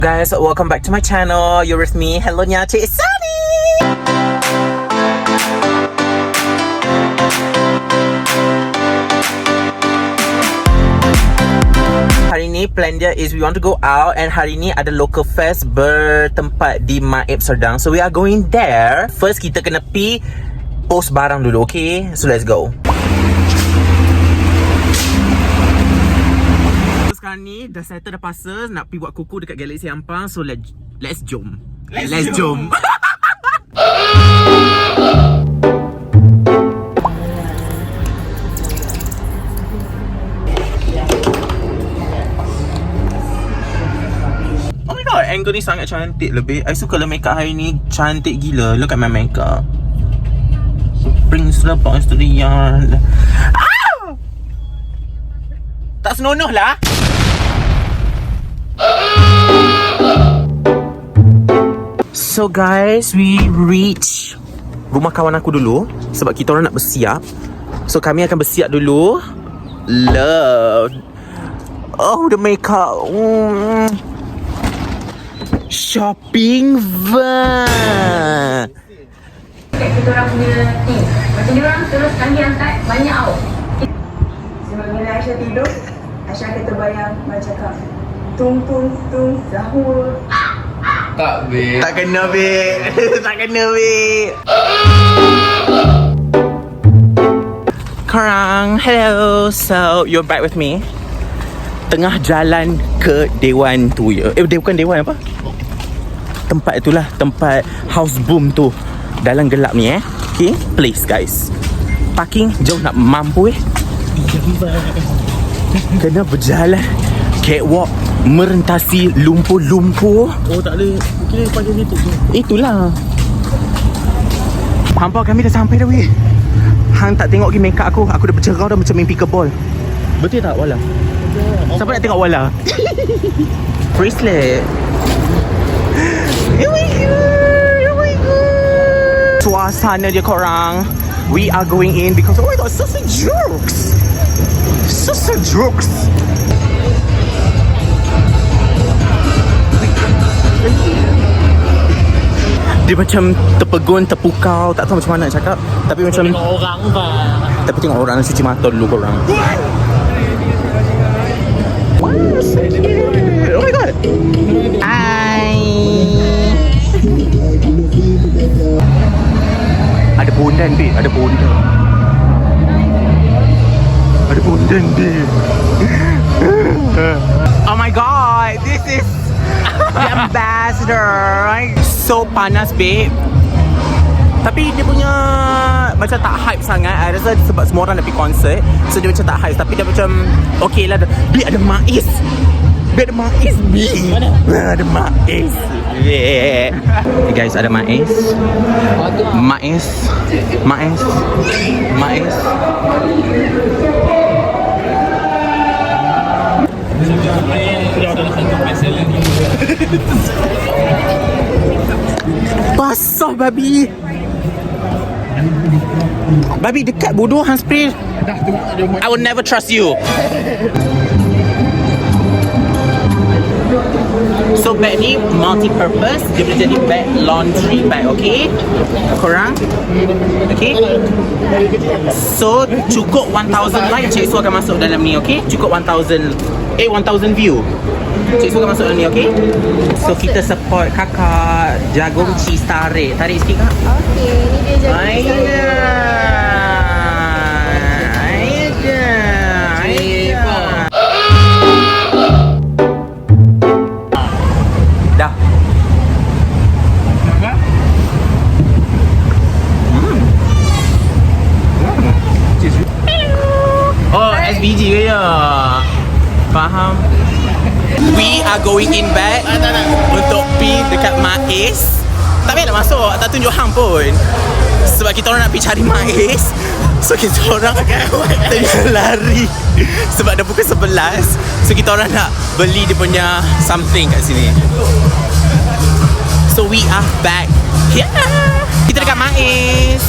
Guys, welcome back to my channel. You're with me. Hello nya, Cik Sunny. Hari ni plan dia is we want to go out, and hari ni ada local fest bertempat di Maib Serdang. So we are going there. First kita kena pi post barang dulu, okay? So let's go. Sekarang ni dah settle, dah pasal nak pergi buat kuku dekat Galaxy Ampang. So let's jom. Let's jom. Oh my god, angle ni sangat cantik lebih. I suka lah makeup hari ni, cantik gila. Look at my makeup. Brings the boys to the yard. Ah! Tak senonoh lah. So guys, we reach rumah kawan aku dulu sebab kita orang nak bersiap. So kami akan bersiap dulu. Love. Oh, the makeup. Shopping van. Kita orang punya ni, macam dia orang terus kami angkat banyak tau. Sebelum Aisyah tidur, Aisyah akan terbayang macam cakap tung tung tung sahur. Tak, babe. Tak kena, babe. Tak kena, babe. Korang, hello. So, you're back with me. Tengah jalan ke Dewan tu ya. Bukan Dewan apa? Tempat itulah, tempat house boom tu. Dalam gelap ni Okay, place guys. Parking jauh nak mampu Kena berjalan catwalk merentasi lumpur-lumpur. Oh, tak boleh. Kira pada situ tu. Itulah. Hampa kami dah sampai dah weh. Hang tak tengok lagi makeup aku. Aku dah bercerau dah macam mimpi kebol. Betul tak Wala? Siapa nak tengok Wala? Bracelet. Oh my god. Oh my god. Suasana dia korang. We are going in because oh my god, such jokes. Such jokes. Dia macam terpegun, terpukau, tak tahu macam mana nak cakap. Tapi macam tengok orang bah. Tapi tengok orang, cuci mata dulu korang. Oh my god. Hi. Ada bondan babe, ada bondan. Ada bondan babe. Oh my god, this is the ambassador. So panas babe. Tapi dia punya macam tak hype sangat. I rasa sebab semua orang nak pergi konsert, so dia macam tak hype. Tapi dia macam okay lah. Bi ada Mais. Bi ada Mais Bi. Mana? Ada Mais. Yeah. Hey guys, ada Mais. Mais. Mais. Mais. Basah babi. Babi dekat bodoh hang spray. I will never trust you. So bag ni multi-purpose. Dia boleh jadi bag laundry bag, okay? Korang? Okay? So cukup 1,000 like, Cik Su akan masuk dalam ni, okay? Cukup 1,000 view, Cik Su akan masuk dalam ni, okay? So kita support kakak jagung cheese tarik. Tarik sikit kak. Okey, ni dia jagung. Aida. Dah. Oh, SBG ke ya? Faham. We are going in back untuk pergi dekat Mais. Tak payah nak masuk, tak tunjuk hang pun. Sebab kita orang nak pergi cari Mais. So kita orang tengah lari sebab dah pukul 11. So kita orang nak beli dia punya something kat sini. So we are back. Yeah. Kita dekat Mais.